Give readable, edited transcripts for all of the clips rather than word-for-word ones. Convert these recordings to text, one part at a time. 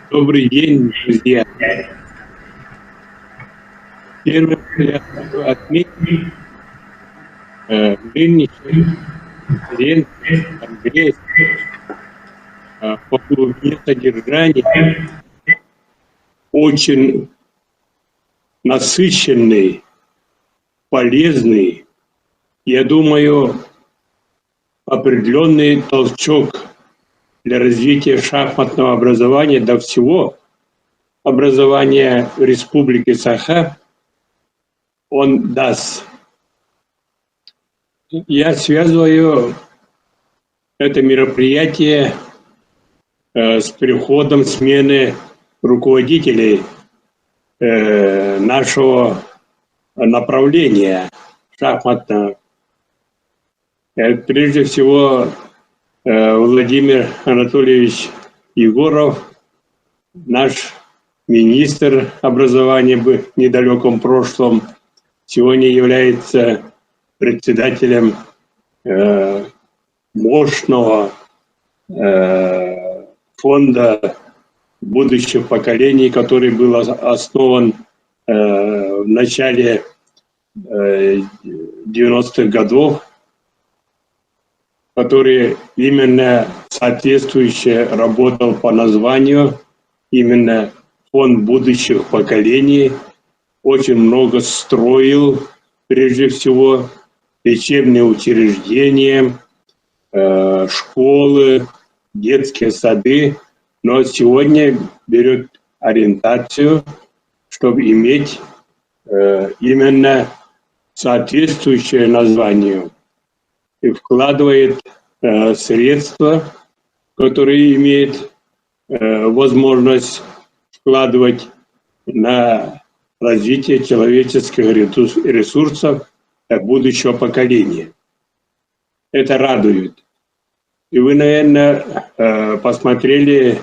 Добрый день, друзья. Первое, что я хочу отметить, нынешний конференции, конгресс по глубине содержания очень насыщенный, полезный. Я думаю, определенный толчок для развития шахматного образования, до всего образования в Республике Саха он даст. Я связываю это мероприятие с приходом смены руководителей нашего направления шахматного. Прежде всего, Владимир Анатольевич Егоров, наш министр образования в недалеком прошлом, сегодня является председателем мощного фонда будущих поколений, который был основан в начале 90-х годов, который именно соответствующе работал по названию, именно фонд будущих поколений, очень много строил, прежде всего, лечебные учреждения, школы, детские сады, но сегодня берет ориентацию, чтобы иметь именно соответствующее названию, и вкладывает средства, которые имеет возможность вкладывать на развитие человеческих ресурсов будущего поколения. Это радует. И вы, наверное, посмотрели,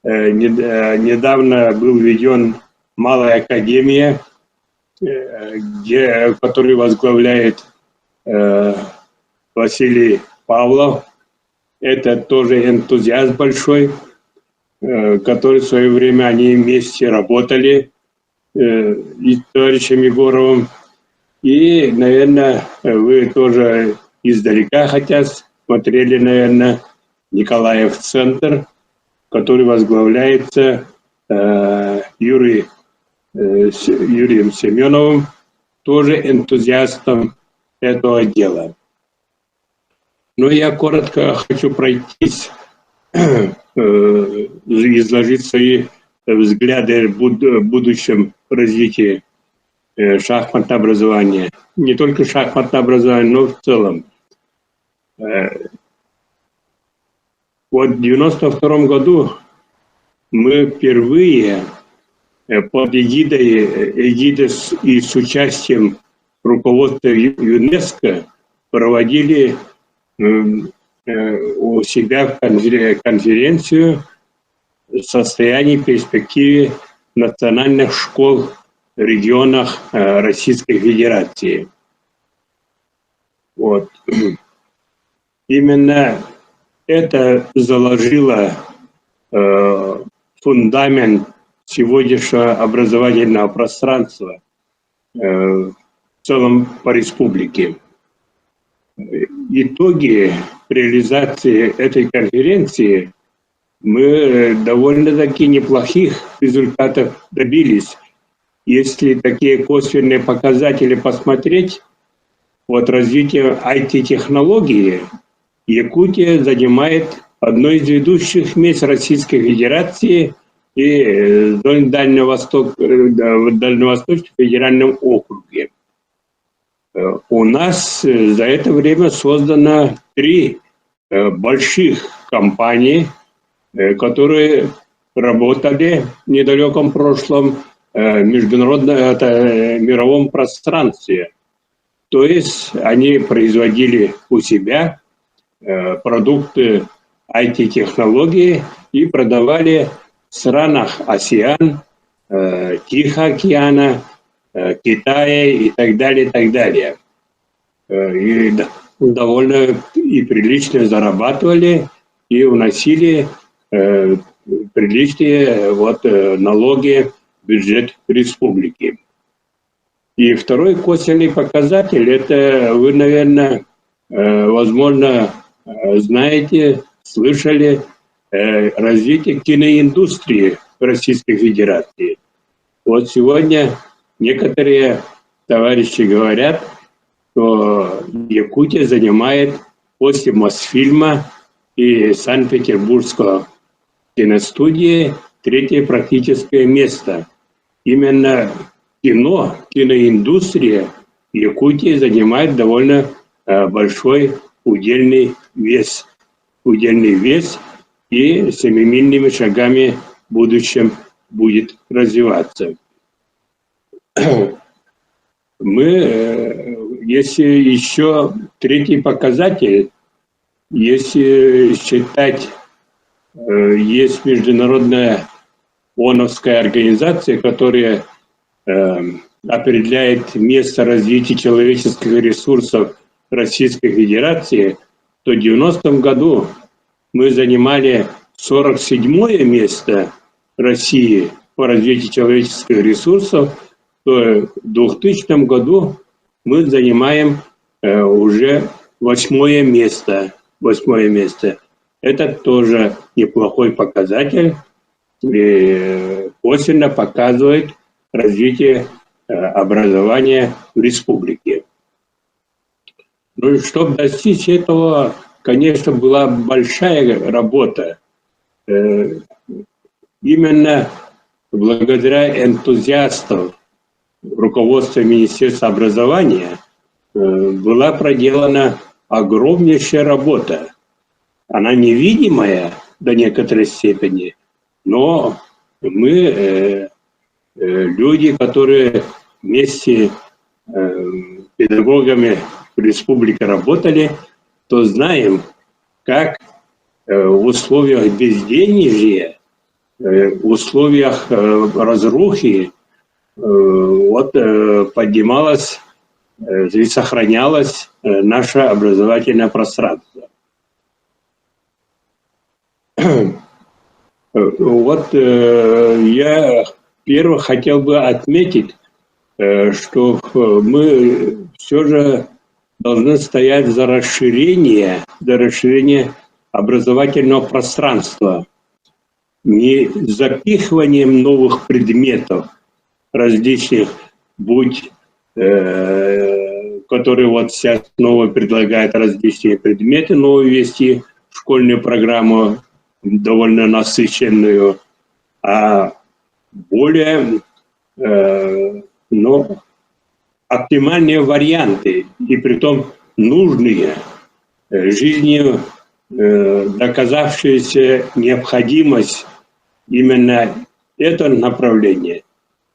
недавно был введен Малая академия, которую возглавляет Василий Павлов. Это тоже энтузиаст большой, который в свое время они вместе работали и с товарищем Егоровым. И, наверное, вы тоже издалека хотя смотрели, наверное, Николаев центр, который возглавляется Юрием Семеновым, тоже энтузиастом этого дела. Но я коротко хочу пройтись, изложить свои взгляды в будущем развитии шахматного образования. Не только шахматное образование, но в целом. Вот в 1992 году мы впервые под эгидой и с участием руководства ЮНЕСКО проводили у себя в конференцию состояние и перспективы национальных школ в регионах Российской Федерации. Вот. Именно это заложило фундамент сегодняшнего образовательного пространства в целом по республике. Итоги реализации этой конференции мы довольно-таки неплохих результатов добились. Если такие косвенные показатели посмотреть, вот развитие IT-технологии, Якутия занимает одно из ведущих мест Российской Федерации и в Дальневосточном федеральном округе. У нас за это время создано 3 больших компании, которые работали в недалеком прошлом в мировом пространстве. То есть они производили у себя продукты IT-технологии и продавали в странах АСЕАН, Тихого океана, Китая и так далее, и так далее. И довольно и прилично зарабатывали и уносили приличные налоги в бюджет республики. И второй косвенный показатель, это вы, наверное, возможно, знаете, слышали, развитие киноиндустрии в Российской Федерации. Вот сегодня некоторые товарищи говорят, что Якутия занимает после Мосфильма и Санкт-Петербургского киностудии третье практическое место. Именно киноиндустрия Якутии занимает довольно большой удельный вес и семимильными шагами в будущем будет развиваться. Если еще третий показатель, если считать, есть международная ООНовская организация, которая определяет место развития человеческих ресурсов Российской Федерации, то в 90-м году мы занимали 47-е место России по развитию человеческих ресурсов, то в 2000 году мы занимаем уже 8-е место. 8-е место. Это тоже неплохой показатель и косвенно показывает развитие образования в республике. Ну, чтобы достичь этого, конечно, была большая работа. Именно благодаря энтузиастам руководства Министерства образования была проделана огромнейшая работа. Она невидимая до некоторой степени, но мы, люди, которые вместе с педагогами в республике работали, то знаем, как в условиях безденежья, в условиях разрухи поднималось и сохранялось наше образовательное пространство. Я первое хотел бы отметить, что мы все же должны стоять за расширение образовательного пространства, не запихиванием новых предметов различных, которые сейчас новые предлагают различные предметы, новые вести в школьную программу довольно насыщенную, а более оптимальные варианты, и притом нужные, жизнью доказавшаяся необходимость именно это направление.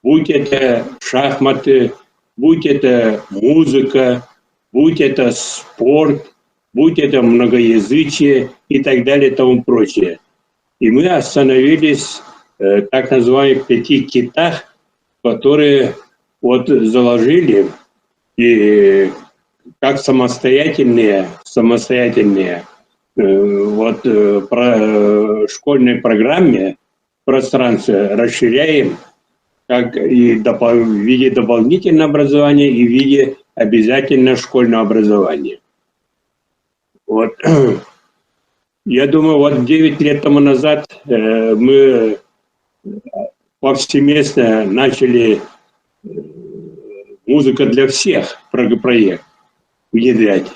Будь это шахматы, будь это музыка, будь это спорт, будь это многоязычие и так далее и тому прочее. И мы остановились так называемых 5 китах, которые заложили и как самостоятельные школьной программе пространство расширяем как и в виде дополнительного образования, и в виде обязательного школьного образования. Я думаю, 9 лет тому назад мы повсеместно начали «Музыка для всех» проект внедрять,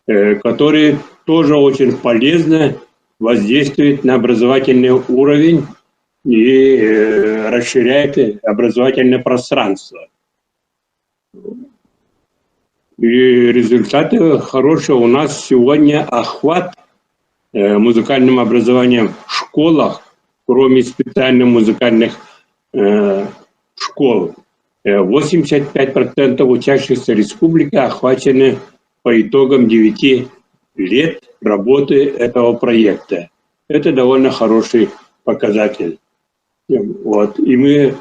который тоже очень полезно воздействует на образовательный уровень и расширяет образовательное пространство. И результаты хорошие. У нас сегодня охват музыкальным образованием в школах, кроме специальных музыкальных школ. 85% учащихся республики охвачены по итогам 9 лет работы этого проекта. Это довольно хороший показатель. И мы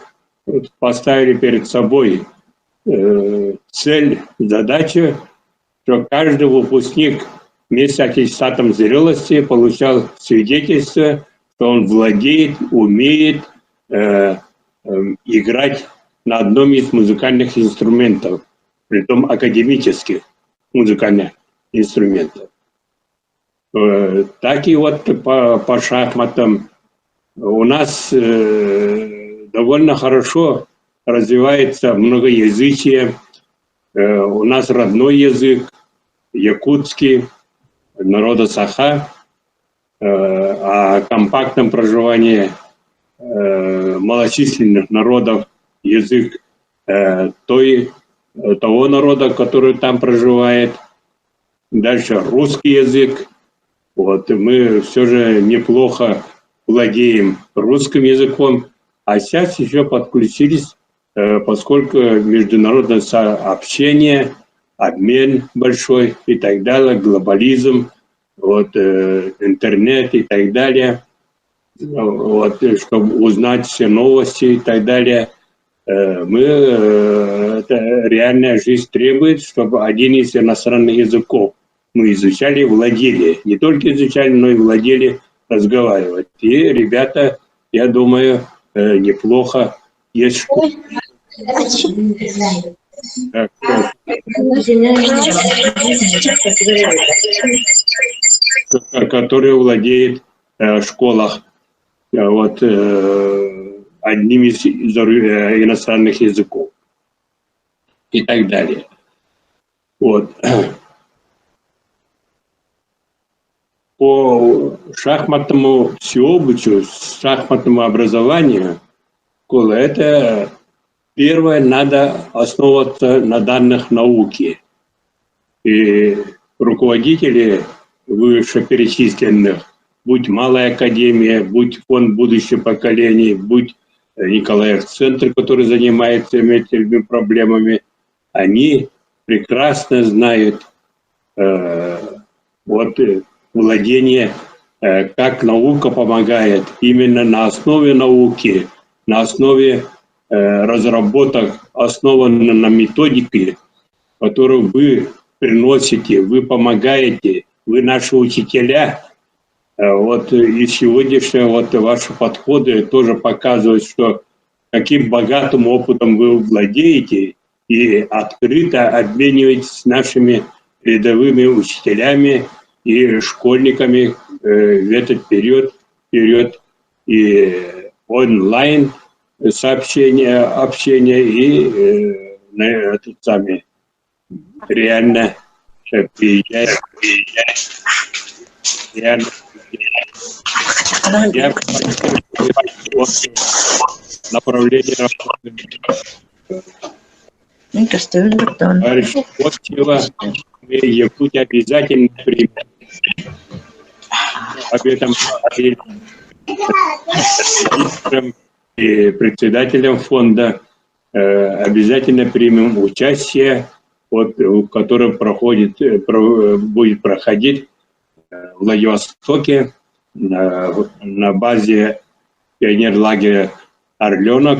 поставили перед собой цель, задачу, что каждый выпускник вместе с аттестатом зрелости получал свидетельство что он владеет, умеет играть на одном из музыкальных инструментов, притом академических музыкальных инструментов. Так и вот по шахматам у нас довольно хорошо развивается многоязычие. У нас родной язык, якутский, народа Саха, о компактном проживании малочисленных народов, язык того народа, который там проживает. Дальше русский язык. Вот, мы все же неплохо владеем русским языком, а сейчас еще подключились, поскольку международное сообщение, обмен большой и так далее, глобализм, вот, интернет и так далее, вот, чтобы узнать все новости и так далее. Реальная жизнь требует, чтобы один из иностранных языков мы изучали, владели, не только изучали, но и владели разговаривать. И ребята, я думаю, неплохо есть школы, которые владеют в школах вот, одним из иностранных языков и так далее. Вот. По шахматному всеобучию, шахматному образованию, это первое, надо основываться на данных науки. И руководители вышеперечисленных, будь Малая академия, будь фонд будущих поколений, будь Николаев центр, который занимается этими проблемами, они прекрасно знают вот, владение, как наука помогает именно на основе науки, на основе разработок, основанных на методике, которую вы приносите, вы помогаете, вы наши учителя. Вот и сегодняшние вот ваши подходы тоже показывают, что каким богатым опытом вы владеете и открыто обмениваетесь с нашими рядовыми учителями и школьниками в этот период и онлайн сообщения, общения и сами реально приезжать. Реально. Я направление товарищ Коптева Якутия обязательно примет. Об этом и председателем фонда обязательно примем участие, вот, в котором будет проходить в Владивостоке на базе пионерлагеря «Орленок»,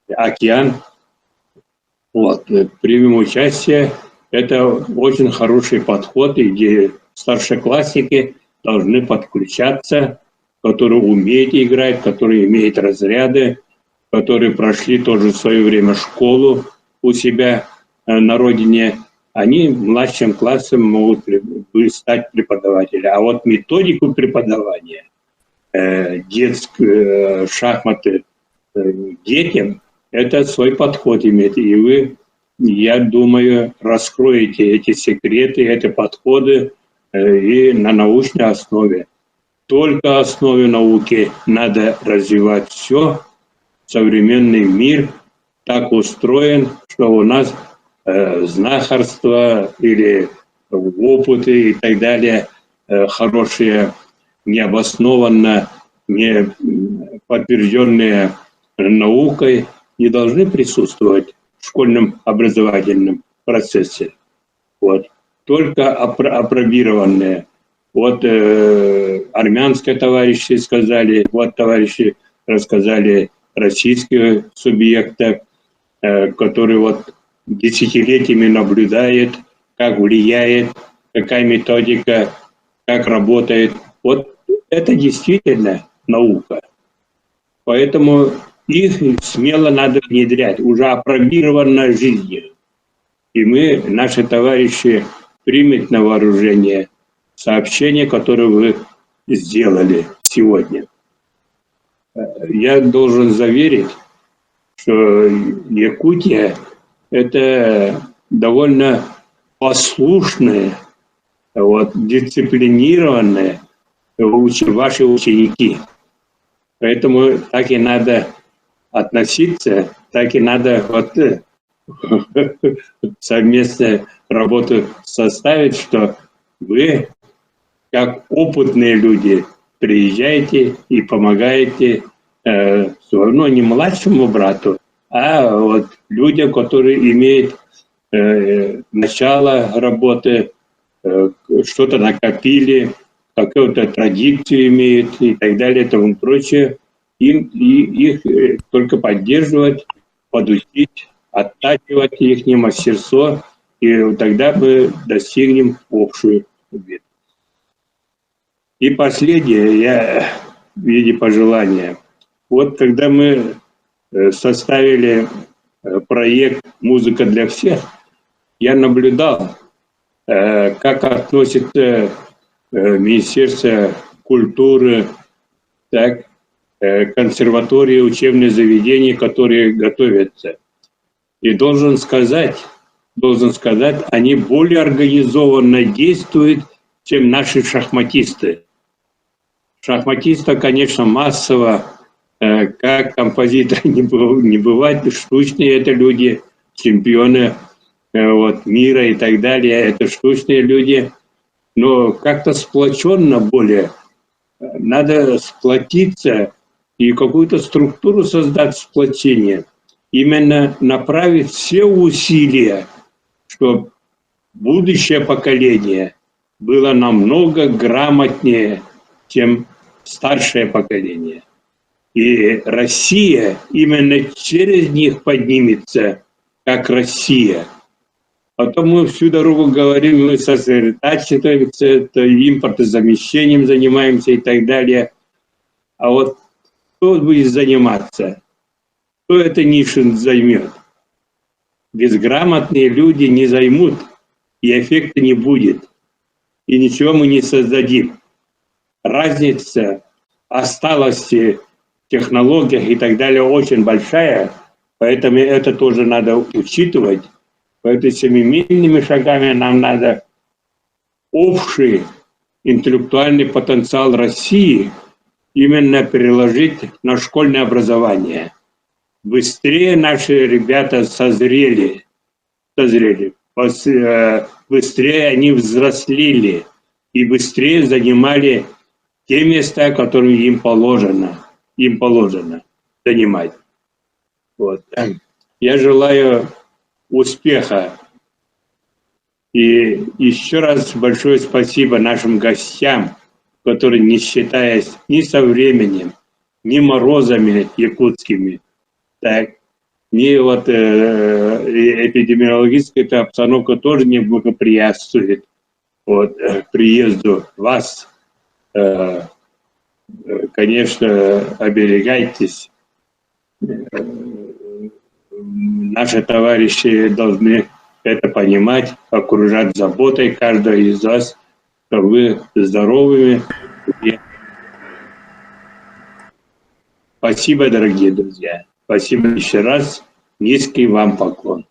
«Океан». Вот, примем участие. Это очень хороший подход, где старшеклассники должны подключаться, которые умеют играть, которые имеют разряды, которые прошли тоже в свое время школу у себя на родине. Они младшим классом могут стать преподавателями. А вот методику преподавания детские шахматы детям, это свой подход имеет. И вы, я думаю, раскроете эти секреты, эти подходы и на научной основе. Только на основе науки надо развивать все. Современный мир так устроен, что у нас знахарство или опыты и так далее хорошие, необоснованно, не подтвержденные наукой, не должны присутствовать в школьном образовательном процессе. Вот. Только апробированные. Вот армянские товарищи сказали, вот товарищи рассказали российские субъекты, которые вот десятилетиями наблюдает, как влияет, какая методика, как работает. Вот это действительно наука. Поэтому их смело надо внедрять, уже опробировано жизнью. И мы, наши товарищи, примут на вооружение сообщение, которое вы сделали сегодня. Я должен заверить, что Якутия – это довольно послушные, дисциплинированные ваши ученики. Поэтому так и надо относиться, так и надо совместную работу составить, что вы, как опытные люди, приезжаете и помогаете не младшему брату, а людям, которые имеют начало работы, что-то накопили, какую-то традицию имеют и так далее и тому прочее. Их только поддерживать, подучить, оттачивать их мастерство, и тогда мы достигнем общую победу. И последнее, я в виде пожелания. Когда мы составили проект «Музыка для всех», я наблюдал, как относится Министерство культуры, так, консерватории, учебные заведения, которые готовятся. И должен сказать, они более организованно действуют, чем наши шахматисты. Шахматистов, конечно, массово, как композиторы не бывает, штучные это люди, чемпионы мира и так далее, это штучные люди. Но как-то сплоченно более. Надо сплотиться и какую-то структуру создать сплочение. Именно направить все усилия, чтобы будущее поколение было намного грамотнее, чем старшее поколение. И Россия именно через них поднимется, как Россия. Потом мы всю дорогу говорим, мы сосредотачиваемся, импортозамещением занимаемся и так далее. А кто будет заниматься? Кто эту нишу займет? Безграмотные люди не займут, и эффекта не будет. И ничего мы не создадим. Разница осталась в технологиях и так далее очень большая, поэтому это тоже надо учитывать. Поэтому семимильными шагами нам надо общий интеллектуальный потенциал России именно переложить на школьное образование. Быстрее наши ребята созрели, быстрее они взрослели и быстрее занимали те места, которые им положено занимать. Я желаю успеха. И еще раз большое спасибо нашим гостям, которые, не считаясь ни со временем, ни морозами якутскими, так, ни эпидемиологическая обстановка тоже не благоприятствует приезду вас. Конечно, оберегайтесь. Наши товарищи должны это понимать, окружать заботой каждого из вас, чтобы вы здоровыми. Спасибо, дорогие друзья. Спасибо еще раз. Низкий вам поклон.